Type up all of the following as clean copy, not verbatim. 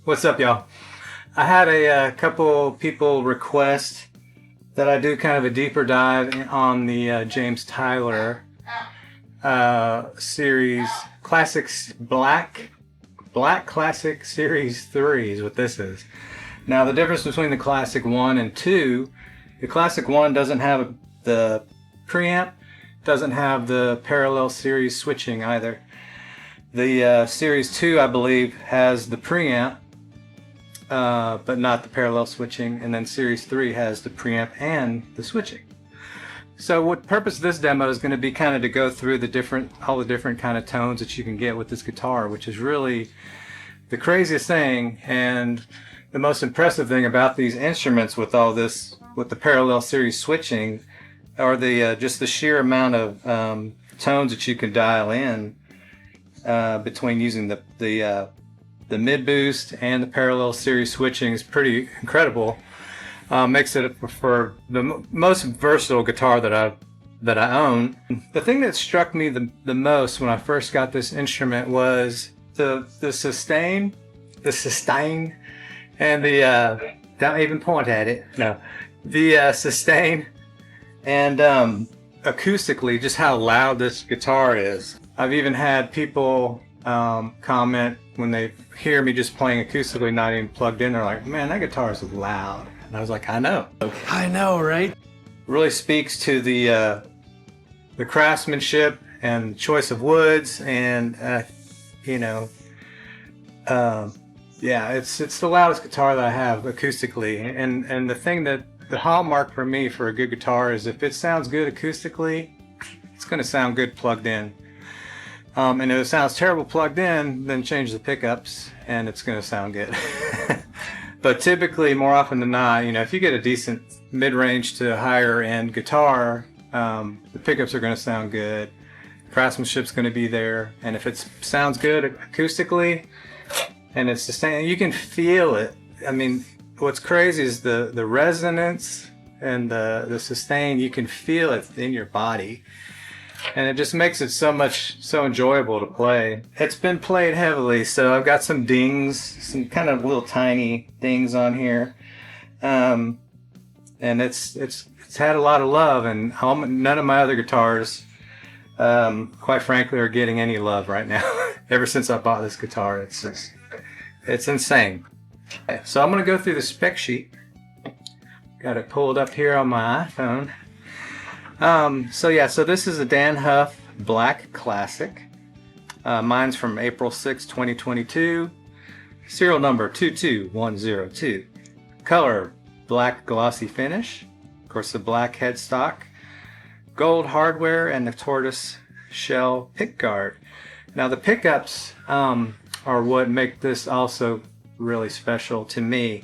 What's up, y'all? I had a couple people request that I do kind of a deeper dive on the James Tyler series, Classics Black Classic Series 3 is what this is. Now, the difference between the Classic 1 and 2, the Classic 1 doesn't have the preamp, doesn't have the parallel series switching either. The Series 2, I believe, has the preamp, but not the parallel switching, and then Series 3 has the preamp and the switching. So what purpose of this demo is going to be kind of to go through all the different kind of tones that you can get with this guitar, which is really the craziest thing and the most impressive thing about these instruments with all this, with the parallel series switching, or the just the sheer amount of tones that you can dial in between using the mid boost and the parallel series switching is pretty incredible. Makes it for the most versatile guitar that I own. The thing that struck me the most when I first got this instrument was the sustain, and the don't even point at it. No, the sustain and acoustically, just how loud this guitar is. I've even had people comment when they hear me just playing acoustically, not even plugged in. They're like, "Man, that guitar is loud." And I was like, "I know." I know, right? Really speaks to the craftsmanship and choice of woods, and yeah, it's the loudest guitar that I have acoustically. And the thing that the hallmark for me for a good guitar is if it sounds good acoustically, it's going to sound good plugged in. And if it sounds terrible plugged in, then change the pickups and it's going to sound good. But typically, more often than not, if you get a decent mid-range to higher end guitar, the pickups are going to sound good. Craftsmanship's going to be there. And if it sounds good acoustically and it's sustained, you can feel it. I mean, what's crazy is the resonance and the sustain, you can feel it in your body. And it just makes it so enjoyable to play. It's been played heavily, so I've got some dings, some kind of little tiny dings on here. And it's had a lot of love, and none of my other guitars, quite frankly, are getting any love right now. Ever since I bought this guitar, it's insane. So I'm going to go through the spec sheet. Got it pulled up here on my iPhone. So this is a Dann Huff Black Classic. Mine's from April 6, 2022. Serial number 22102. Color, black glossy finish. Of course, the black headstock. Gold hardware and the tortoise shell pickguard. Now the pickups are what make this also really special to me.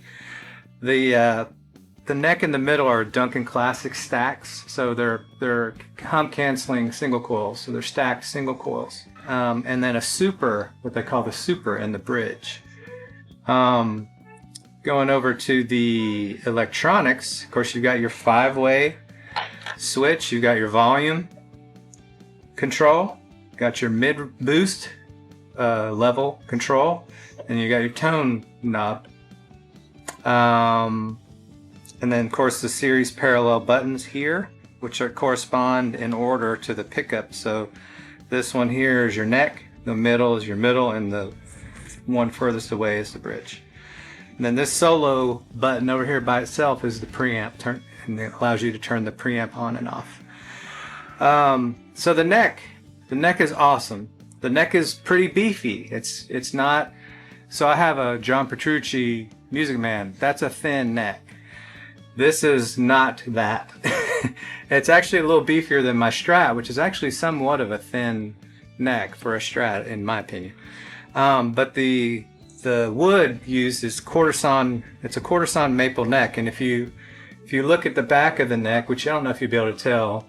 The neck and the middle are Duncan Classic stacks, so they're hum canceling single coils, so they're stacked single coils, and then a super, what they call the super, in the bridge. Going over to the electronics, of course, you've got your 5-way switch, you've got your volume control, got your mid boost level control, and you got your tone knob. And then, of course, the series parallel buttons here, which correspond in order to the pickup. So this one here is your neck, the middle is your middle, and the one furthest away is the bridge. And then this solo button over here by itself is the preamp, and it allows you to turn the preamp on and off. So the neck is awesome. The neck is pretty beefy. It's not. So I have a John Petrucci Music Man. That's a thin neck. This is not that. It's actually a little beefier than my Strat, which is actually somewhat of a thin neck for a Strat, in my opinion. But the wood used is quarter-sawn. It's a quarter-sawn maple neck, and if you look at the back of the neck, which I don't know if you'll be able to tell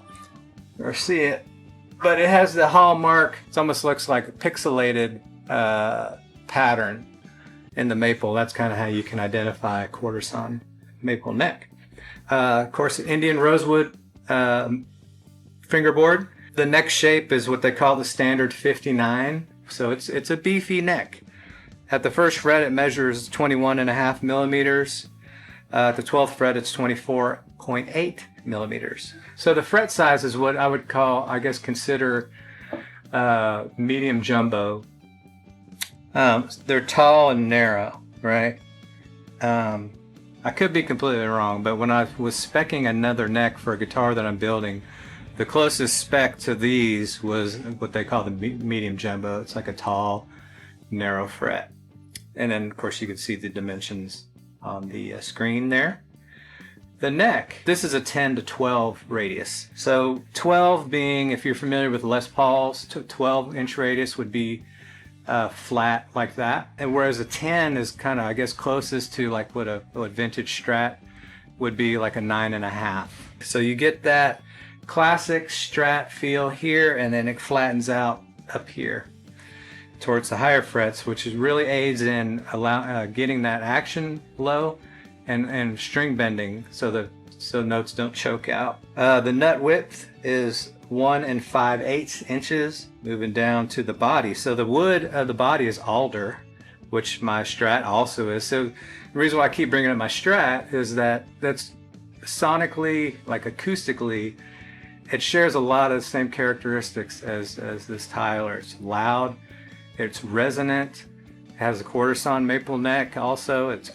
or see it, but it has the hallmark. It almost looks like a pixelated pattern in the maple. That's kind of how you can identify a quarter-sawn maple neck. Of course, Indian rosewood fingerboard. The neck shape is what they call the standard 59, so it's a beefy neck. At the first fret, it measures 21.5 millimeters. At the 12th fret, it's 24.8 millimeters. So the fret size is what I would call, I guess, consider medium jumbo. They're tall and narrow, right? I could be completely wrong, but when I was speccing another neck for a guitar that I'm building, the closest spec to these was what they call the medium jumbo. It's like a tall, narrow fret. And then, of course, you can see the dimensions on the screen there. The neck, this is a 10 to 12 radius. So 12 being, if you're familiar with Les Pauls, 12-inch radius would be flat like that, and whereas a 10 is kind of, I guess, closest to like what vintage Strat would be, like a 9.5. So you get that classic Strat feel here, and then it flattens out up here towards the higher frets, which really aids in getting that action low and string bending, so notes don't choke out. The nut width is 1 5/8 inches, moving down to the body. So the wood of the body is alder, which my Strat also is. So the reason why I keep bringing up my Strat is that's sonically, like acoustically, it shares a lot of the same characteristics as this Tyler. It's loud, it's resonant, it has a quarter sawn maple neck. Also, it's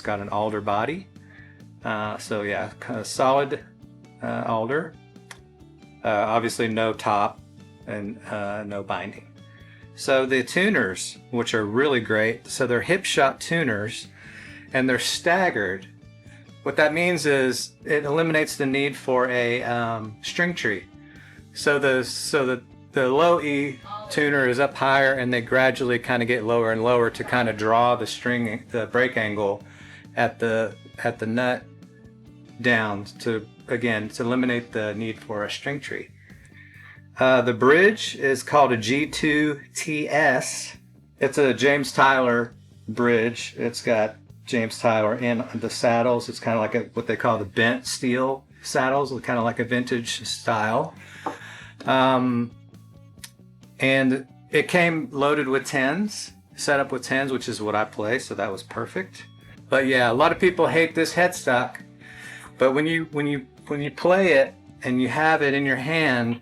got an alder body. So yeah, kind of solid alder. Obviously no top and no binding. So the tuners, which are really great, so they're hip shot tuners, and they're staggered. What that means is it eliminates the need for a string tree. So the low E tuner is up higher, and they gradually kind of get lower and lower to kind of draw the break angle at the nut down to eliminate the need for a string tree. The bridge is called a G2TS. It's a James Tyler bridge. It's got James Tyler in the saddles. It's kind of like what they call the bent steel saddles, kind of like a vintage style. And it came loaded with 10s, set up with 10s, which is what I play, so that was perfect. But yeah, a lot of people hate this headstock. But when you play it and you have it in your hand,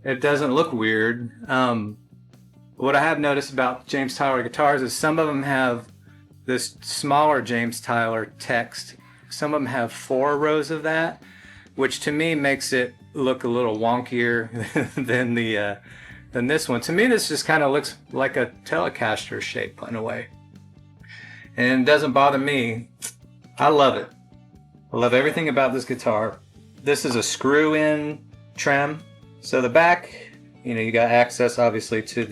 it doesn't look weird. What I have noticed about James Tyler guitars is some of them have this smaller James Tyler text. Some of them have 4 rows of that, which to me makes it look a little wonkier than this one. To me, this just kind of looks like a Telecaster shape in a way, and it doesn't bother me. I love it. I love everything about this guitar. This is a screw-in trem. So the back, you got access obviously to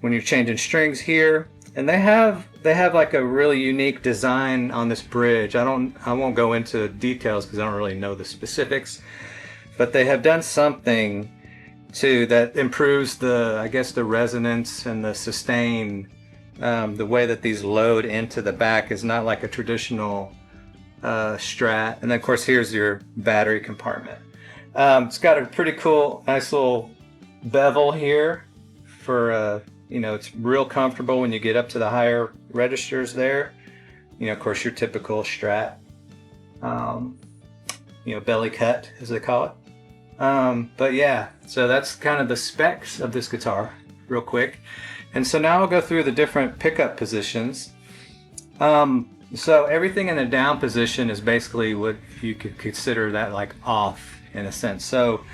when you're changing strings here, and they have like a really unique design on this bridge. I won't go into details because I don't really know the specifics, but they have done something too that improves the resonance and the sustain. The way that these load into the back is not like a traditional Strat. And then of course here's your battery compartment. It's got a pretty cool, nice little bevel here for it's real comfortable when you get up to the higher registers there. Of course your typical Strat, belly cut as they call it. But yeah, so that's kind of the specs of this guitar real quick. And so now I'll go through the different pickup positions. So everything in the down position is basically what you could consider that like off in a sense. So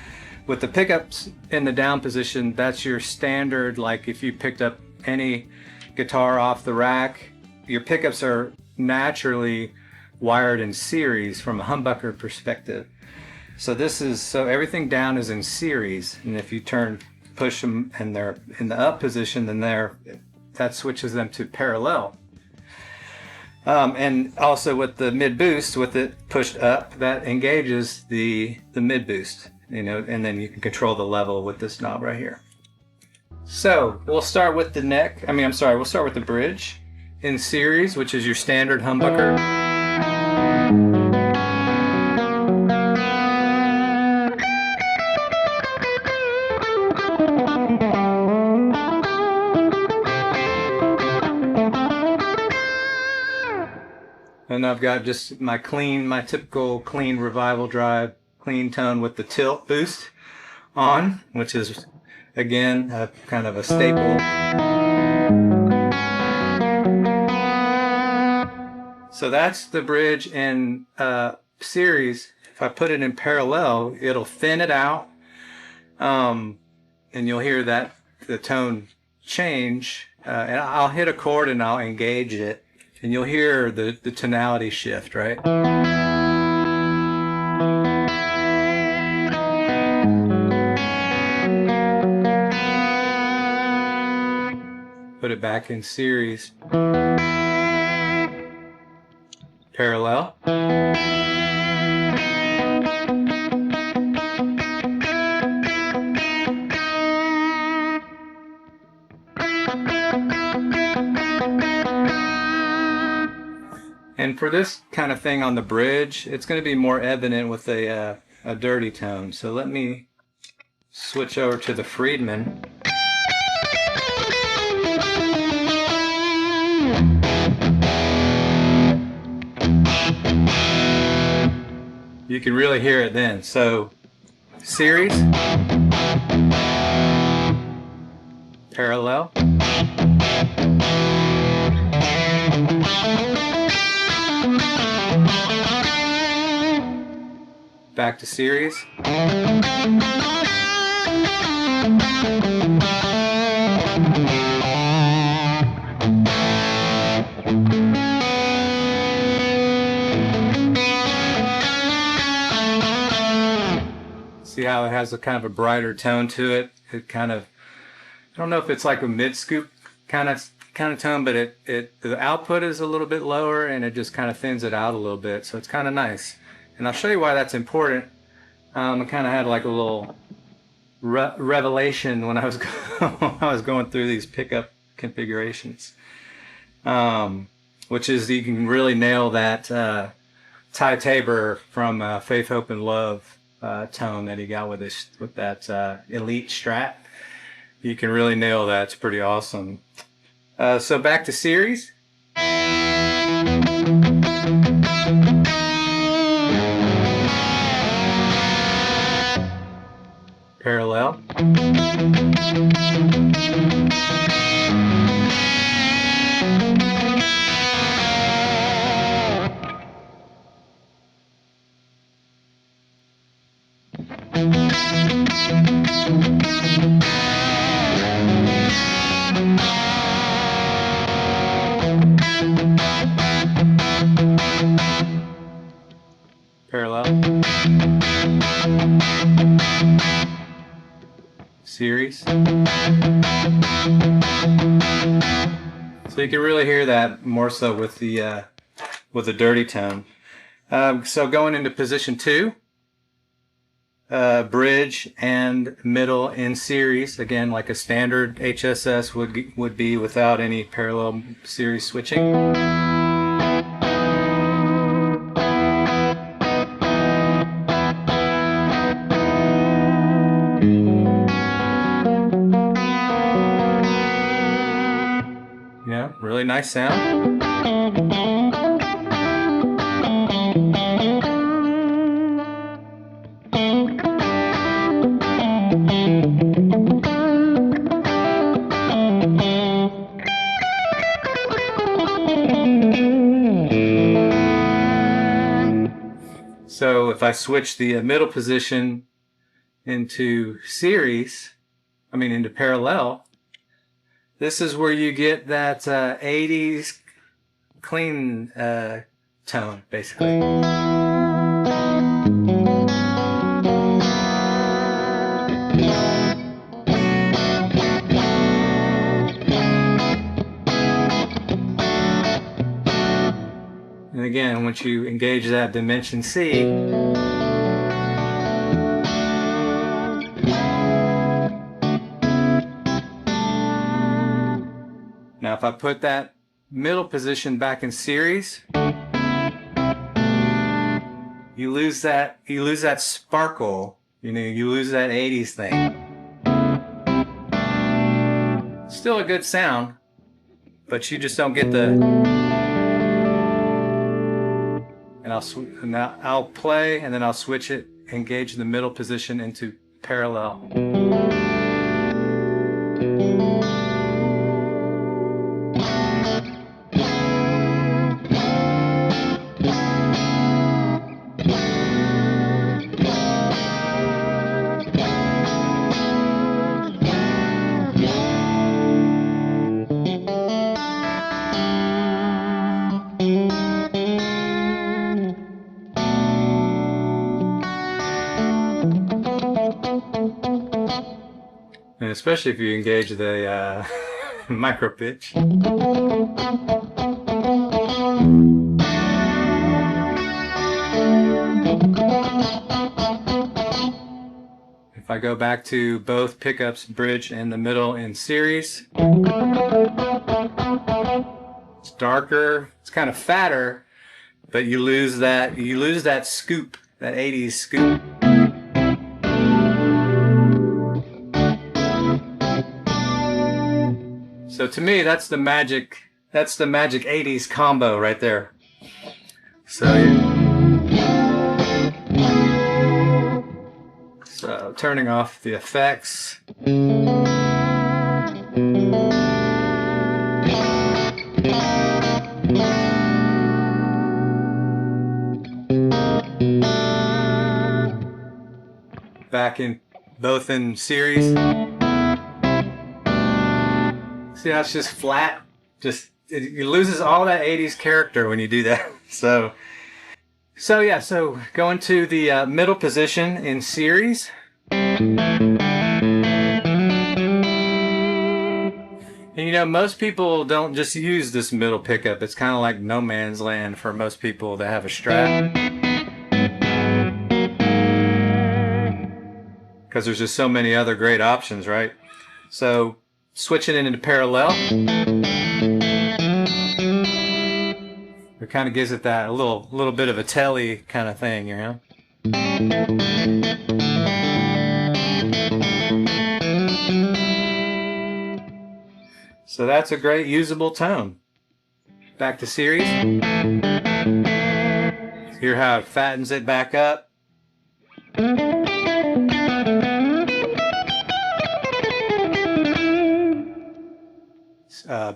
with the pickups in the down position, that's your standard, like if you picked up any guitar off the rack, your pickups are naturally wired in series from a humbucker perspective. So everything down is in series, and if you push them and they're in the up position, then that switches them to parallel. And also with the mid boost, with it pushed up, that engages the mid boost, and then you can control the level with this knob right here. So we'll start with the we'll start with the bridge in series, which is your standard humbucker. I've got just my typical clean revival drive, clean tone with the tilt boost on, which is again kind of a staple. So that's the bridge in series. If I put it in parallel, it'll thin it out, and you'll hear that the tone change. And I'll hit a chord and I'll engage it, and you'll hear the tonality shift, right? Put it back in series. Parallel. And for this kind of thing on the bridge, it's going to be more evident with a dirty tone. So let me switch over to the Friedman. You can really hear it then. So series, parallel, back to series, see how it has a kind of a brighter tone to it. It kind of, I don't know if it's like a mid-scoop kind of tone, but the output is a little bit lower and it just kind of thins it out a little bit. So it's kind of nice. And I'll show you why that's important. I kind of had like a little revelation when I was going through these pickup configurations, which is you can really nail that Ty Tabor from Faith, Hope, and Love tone that he got with that Elite Strat. You can really nail that. It's pretty awesome. So back to series. Parallel. Parallel. Series. So you can really hear that more so with the dirty tone. So going into position 2, bridge and middle in series, again like a standard HSS would be without any parallel series switching. Yeah, really nice sound. So if I switch the middle position into into parallel, this is where you get that 80s clean tone, basically. And again, once you engage that dimension C, now if I put that middle position back in series, you lose that sparkle, you lose that 80s thing. Still a good sound, but you just don't get the and I'll play, and then I'll switch it, engage the middle position into parallel. And especially if you engage the micro pitch. If I go back to both pickups, bridge and the middle in series, it's darker, it's kind of fatter, but you lose that scoop, that 80s scoop. So to me, that's the magic 80s combo right there. So turning off the effects. Back in both in series. See how it's just flat? It loses all that 80s character when you do that. So going to the middle position in series. And you know, most people don't just use this middle pickup. It's kind of like no man's land for most people that have a Strat. Because there's just so many other great options, right? So switching it into parallel, it kind of gives it that little bit of a telly kind of thing, you know. So that's a great usable tone. Back to series. Hear how it fattens it back up.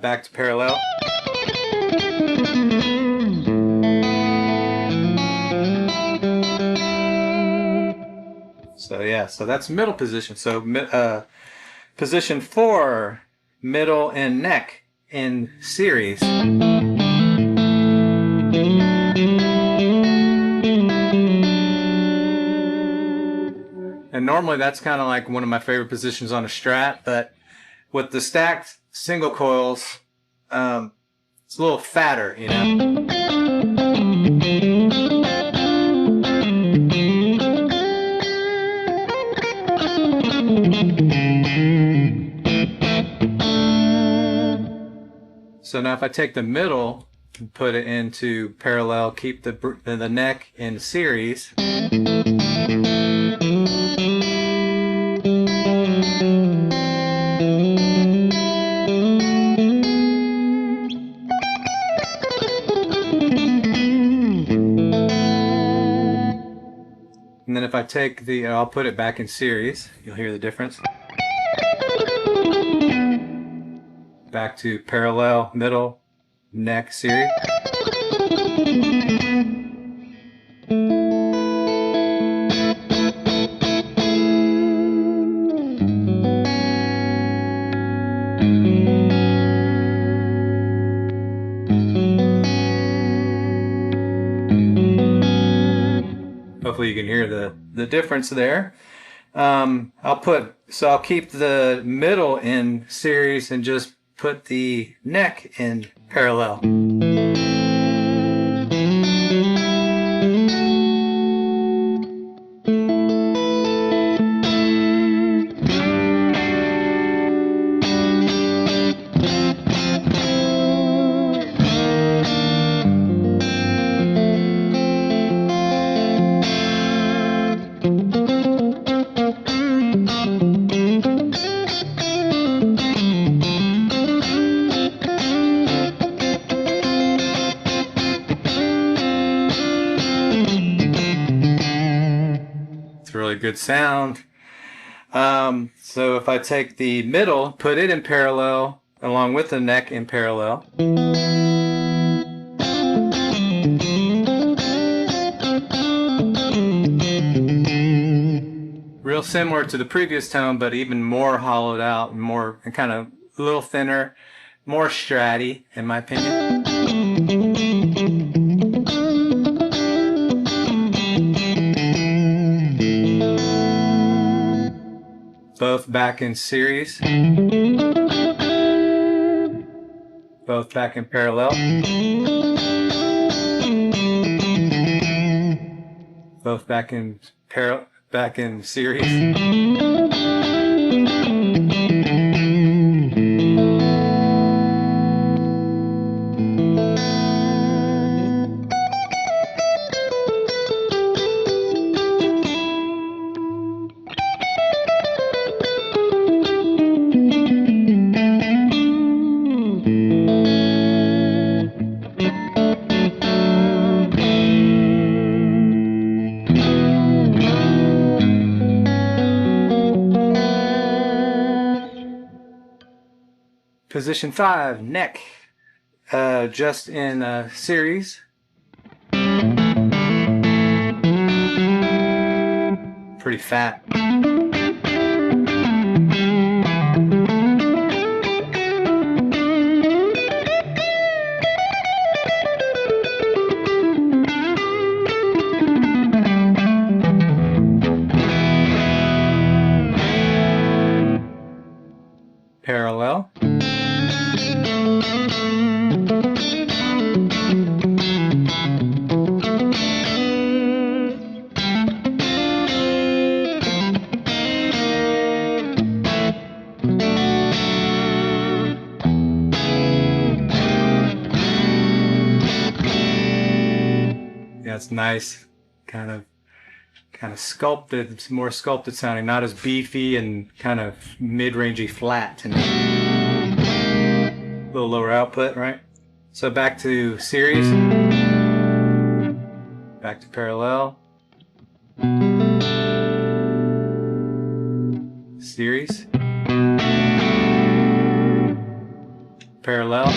Back to parallel. So that's middle position. So position 4, middle and neck in series. And normally that's kind of like one of my favorite positions on a Strat, but with the stacked single coils, it's a little fatter, you know. So now if I take the middle and put it into parallel, keep the neck in series. And then if I take I'll put it back in series, you'll hear the difference. Back to parallel, middle, neck, series. Hopefully you can hear the difference there. I'll keep the middle in series and just put the neck in parallel. It's a really good sound. So if I take the middle, put it in parallel, along with the neck in parallel. Real similar to the previous tone, but even more hollowed out and kind of a little thinner, more stratty, in my opinion. Both back in series. Both back in parallel. Both back in series. Position 5, neck, just in series. Pretty fat. Parallel. Yeah, it's nice, kind of sculpted. It's more sculpted sounding, not as beefy and kind of mid-rangey flat, and a little lower output, right? So back to series, back to parallel, series, parallel.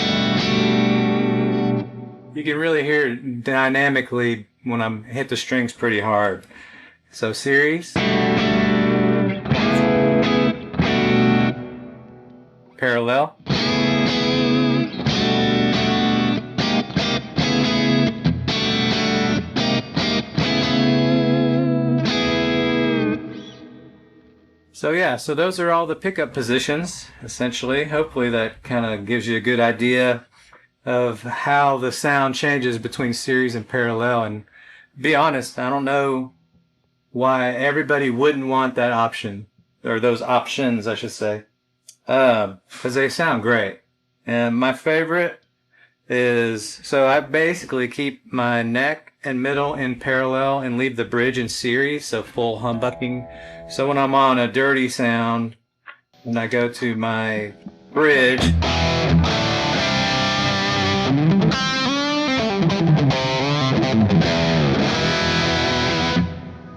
You can really hear it dynamically when I hit the strings pretty hard. So series, parallel, so yeah, so those are all the pickup positions, essentially. Hopefully that kind of gives you a good idea of how the sound changes between series and parallel. And be honest, I don't know why everybody wouldn't want that option, or those options, I should say, because they sound great. And my favorite is, so I basically keep my neck and middle in parallel and leave the bridge in series, so full humbucking. So when I'm on a dirty sound and I go to my bridge,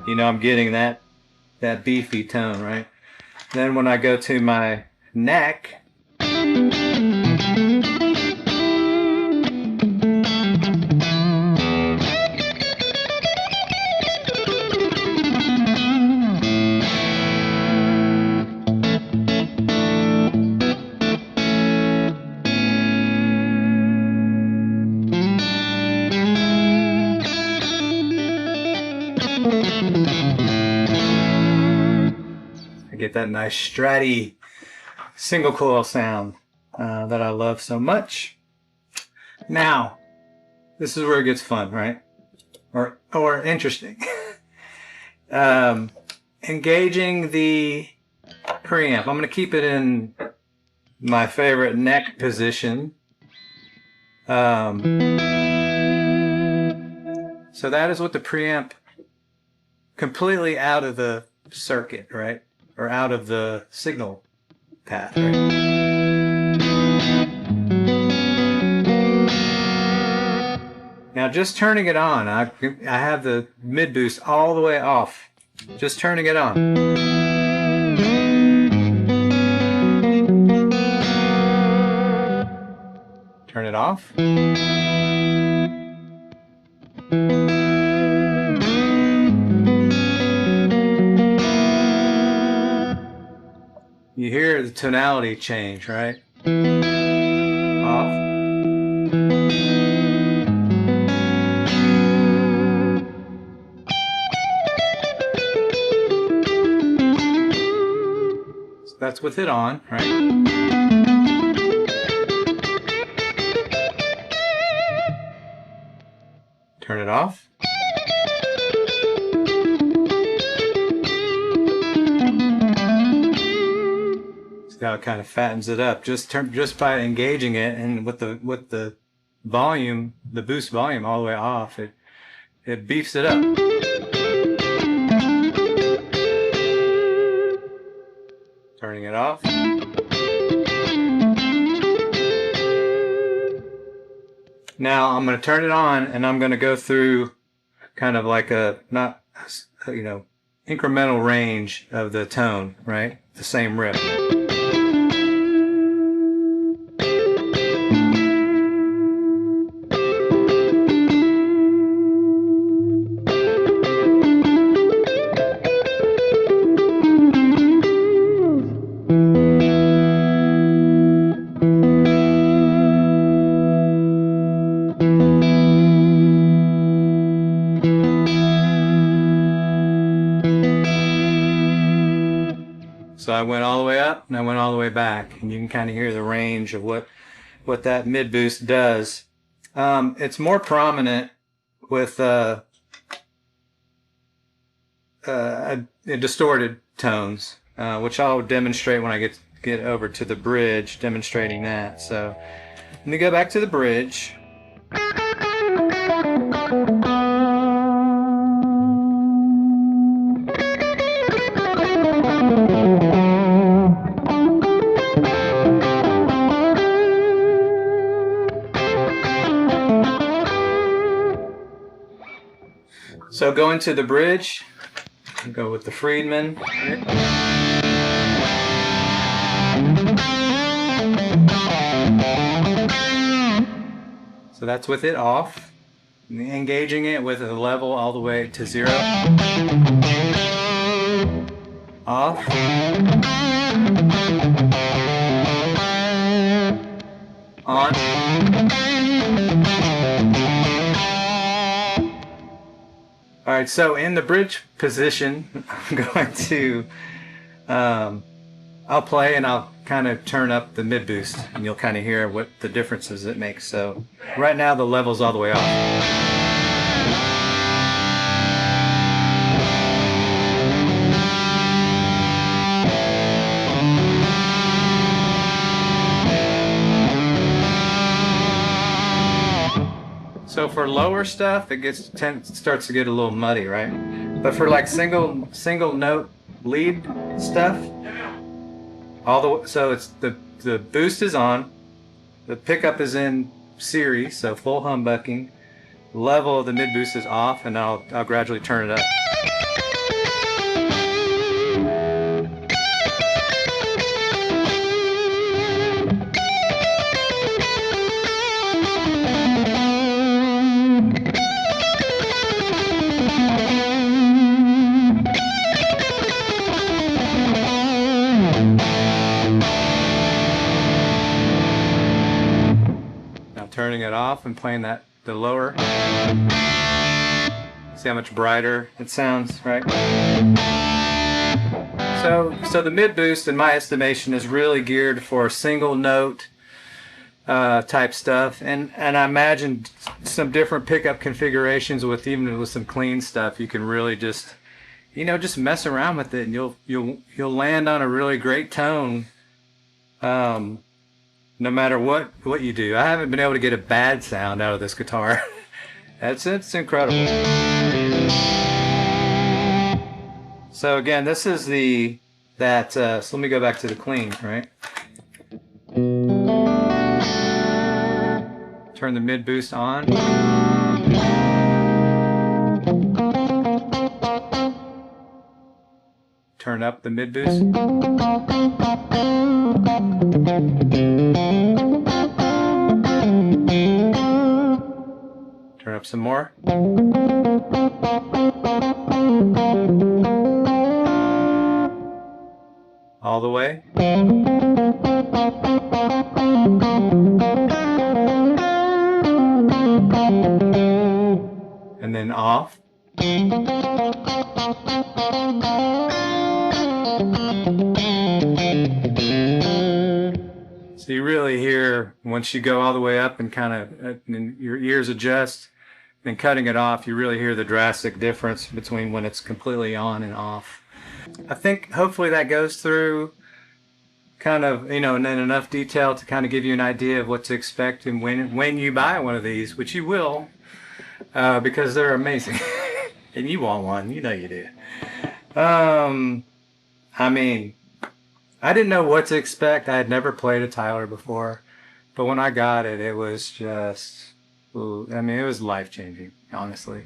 you know, I'm getting that beefy tone, right? Then when I go to my neck, I get that nice stratty single coil sound that I love so much. Now, this is where it gets fun, right? Or interesting. Engaging the preamp. I'm going to keep it in my favorite neck position. So that is with the preamp completely out of the circuit, right? Or out of the signal path, right? Now just turning it on, I have the mid boost all the way off Just turning it on. Turn it off. You hear the tonality change, right? Off. So that's with it on, right? Turn it off. See how it kind of fattens it up just by engaging it, and with the volume, the boost volume all the way off, it beefs it up. Turning it off. Now I'm going to turn it on, and I'm going to go through kind of like a incremental range of the tone, right? The same riff. So I went all the way up and I went all the way back, and you can kind of hear the range of what that mid boost does. It's more prominent with distorted tones, which I'll demonstrate when I get over to the bridge, demonstrating that. So let me go back to the bridge. So going to the bridge, I'll go with the Friedman. So that's with it off, engaging it with a level all the way to 0. Off. On. All right, so in the bridge position, I'm going to, I'll play and I'll kind of turn up the mid boost, and you'll kind of hear what the differences it makes. So right now the level's all the way off. So for lower stuff, it starts to get a little muddy, right? But for like single note lead stuff, so it's the boost is on, the pickup is in series, so full humbucking, level of the mid boost is off, and I'll gradually turn it up. Turning it off and playing the lower. See how much brighter it sounds, right? So the mid boost, in my estimation, is really geared for single note type stuff, and I imagine some different pickup configurations even with some clean stuff. You can really just mess around with it, and you'll land on a really great tone. No matter what you do. I haven't been able to get a bad sound out of this guitar. It's incredible. So again, this is so let me go back to the clean, right? Turn the mid boost on. turn up the mid boost. Turn up some more. All the way. And then off. So you really hear, once you go all the way up and kind of your ears adjust, then cutting it off, you really hear the drastic difference between when it's completely on and off. I think hopefully that goes through kind of, you know, in enough detail to kind of give you an idea of what to expect and when you buy one of these, which you will, because they're amazing. And you want one, you know you do. I mean, I didn't know what to expect. I had never played a Tyler before, but when I got it, it was just, I mean, it was life-changing, honestly.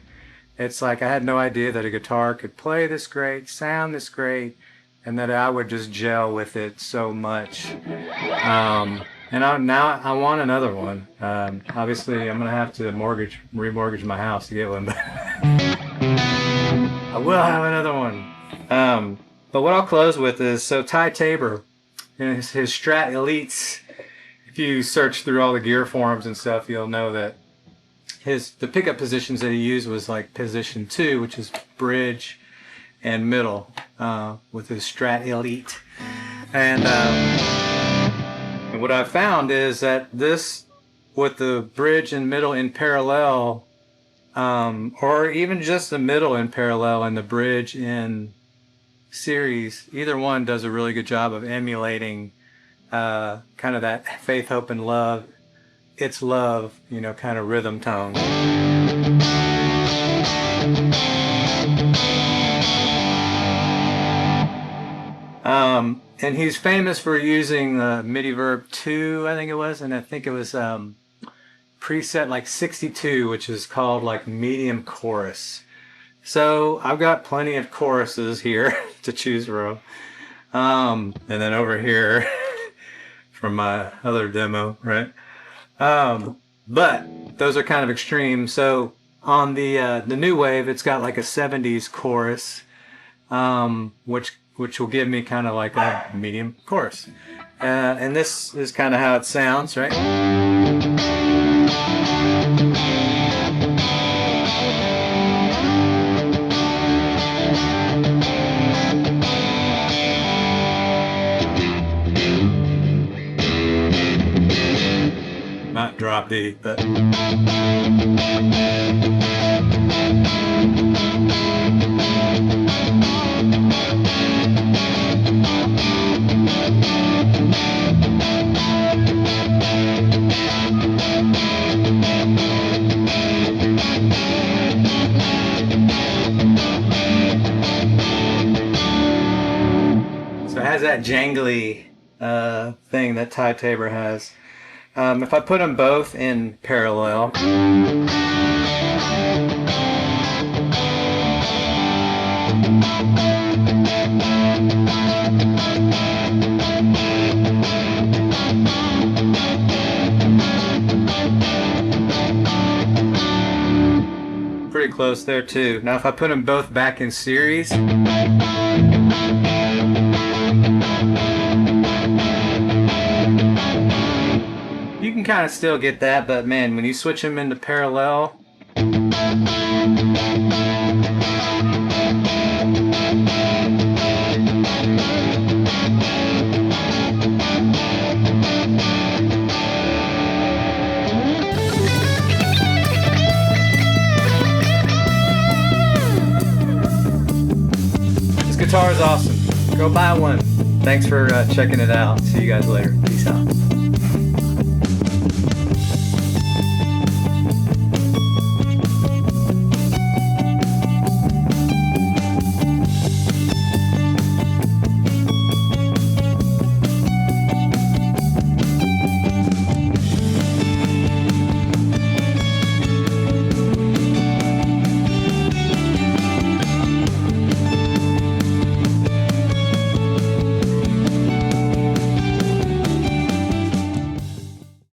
It's like I had no idea that a guitar could play this great, sound this great, and that I would just gel with it so much. And now I want another one. Obviously, I'm going to have to remortgage my house to get one, but I will have another one. But what I'll close with is, so Ty Tabor, in his Strat Elites, if you search through all the gear forums and stuff, you'll know that the pickup positions that he used was like position 2, which is bridge and middle, with his Strat Elite. And what I found is that this, with the bridge and middle in parallel, or even just the middle in parallel and the bridge in series, either one does a really good job of emulating kind of that faith, hope, and love, it's love, you know, kind of rhythm tone. And he's famous for using MIDI Verb 2, I think it was, and I think it was preset like 62, which is called like medium chorus. So I've got plenty of choruses here to choose from. And then over here from my other demo, right? But those are kind of extreme. So on the new wave, it's got like a 70s chorus, which will give me kind of like a medium chorus. And this is kind of how it sounds, right? Not drop D, but so it has that jangly thing that Ty Tabor has. If I put them both in parallel, pretty close there too. Now if I put them both back in series, you can kind of still get that, but man, when you switch them into parallel, this guitar is awesome. Go buy one. Thanks for checking it out. See you guys later. Peace out.